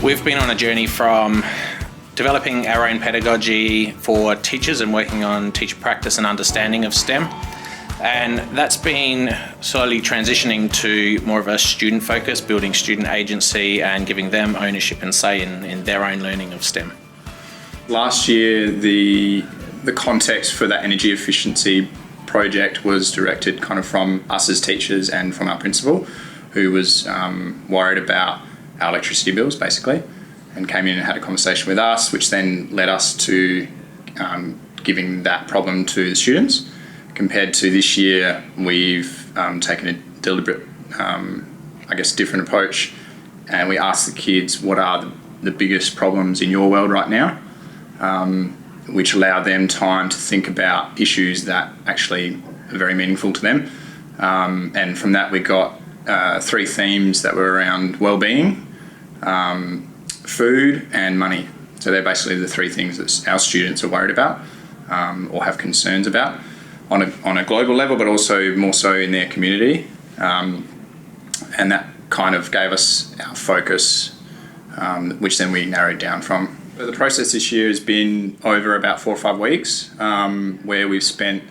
We've been on a journey from developing our own pedagogy for teachers and working on teacher practice and understanding of STEM. And that's been slowly transitioning to more of a student focus, building student agency and giving them ownership and say in their own learning of STEM. Last year, the context for that energy efficiency project was directed kind of from us as teachers and from our principal, who was worried about our electricity bills basically, and came in and had a conversation with us, which then led us to giving that problem to the students. Compared to this year, we've taken a deliberate, different approach, and we asked the kids what are the biggest problems in your world right now, which allowed them time to think about issues that actually are very meaningful to them. And from that, we got 3 themes that were around well-being, food, and money. So they're basically the 3 things that our students are worried about or have concerns about on a global level, but also more so in their community. And that kind of gave us our focus, which then we narrowed down from. The process this year has been over about 4 or 5 weeks, where we've spent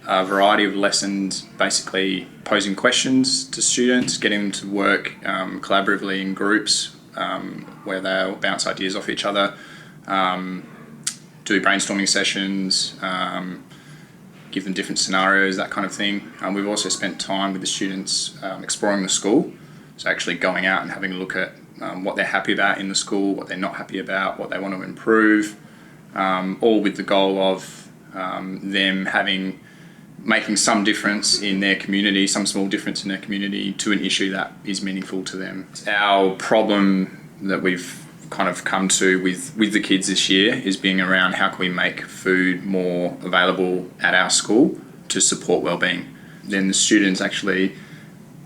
a variety of lessons basically posing questions to students, getting them to work collaboratively in groups where they'll bounce ideas off each other, do brainstorming sessions, give them different scenarios, that kind of thing. We've also spent time with the students exploring the school, so actually going out and having a look at what they're happy about in the school, what they're not happy about, what they want to improve, all with the goal of them making some difference in their community, some small difference in their community to an issue that is meaningful to them. Our problem that we've kind of come to with the kids this year is being around how can we make food more available at our school to support wellbeing. Then the students actually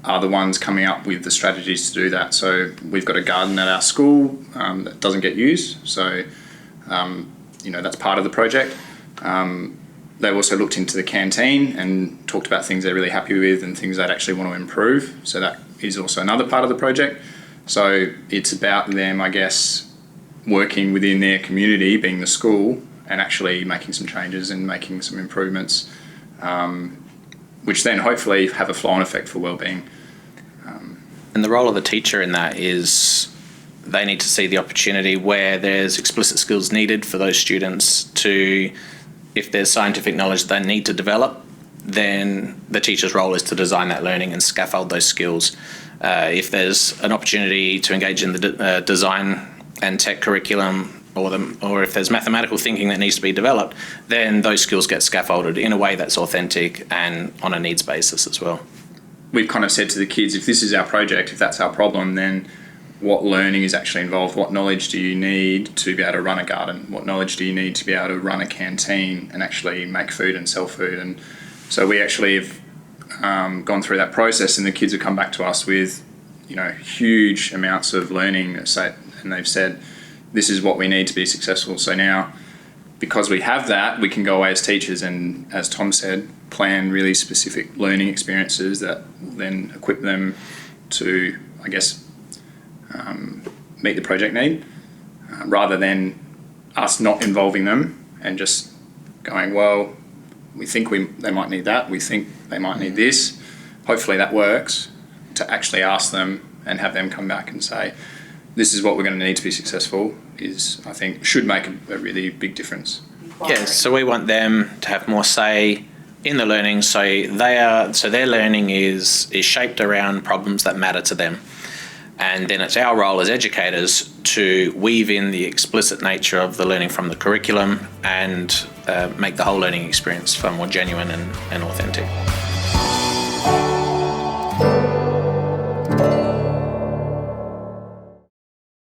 are the ones coming up with the strategies to do that. So we've got a garden at our school that doesn't get used, so that's part of the project. They've also looked into the canteen and talked about things they're really happy with and things they'd actually want to improve. So that is also another part of the project. So it's about them, I guess, working within their community, being the school, and actually making some changes and making some improvements, which then hopefully have a flow-on effect for wellbeing. And the role of the teacher in that is they need to see the opportunity where there's explicit skills needed for those students to, if there's scientific knowledge they need to develop, then the teacher's role is to design that learning and scaffold those skills. If there's an opportunity to engage in the design and tech curriculum, or if there's mathematical thinking that needs to be developed, then those skills get scaffolded in a way that's authentic and on a needs basis as well. We've kind of said to the kids, if this is our project, if that's our problem, then what learning is actually involved? What knowledge do you need to be able to run a garden? What knowledge do you need to be able to run a canteen and actually make food and sell food? And so we actually have gone through that process, and the kids have come back to us with, huge amounts of learning, and they've said, this is what we need to be successful. So now, because we have that, we can go away as teachers and, as Tom said, plan really specific learning experiences that then equip them to, meet the project need, rather than us not involving them and just going, well, we think they might need that, we think they might need this, hopefully that works, to actually ask them and have them come back and say, this is what we're going to need to be successful, should make a really big difference. Yeah, so we want them to have more say in the learning, so their learning is shaped around problems that matter to them. And then it's our role as educators to weave in the explicit nature of the learning from the curriculum and make the whole learning experience far more genuine and authentic.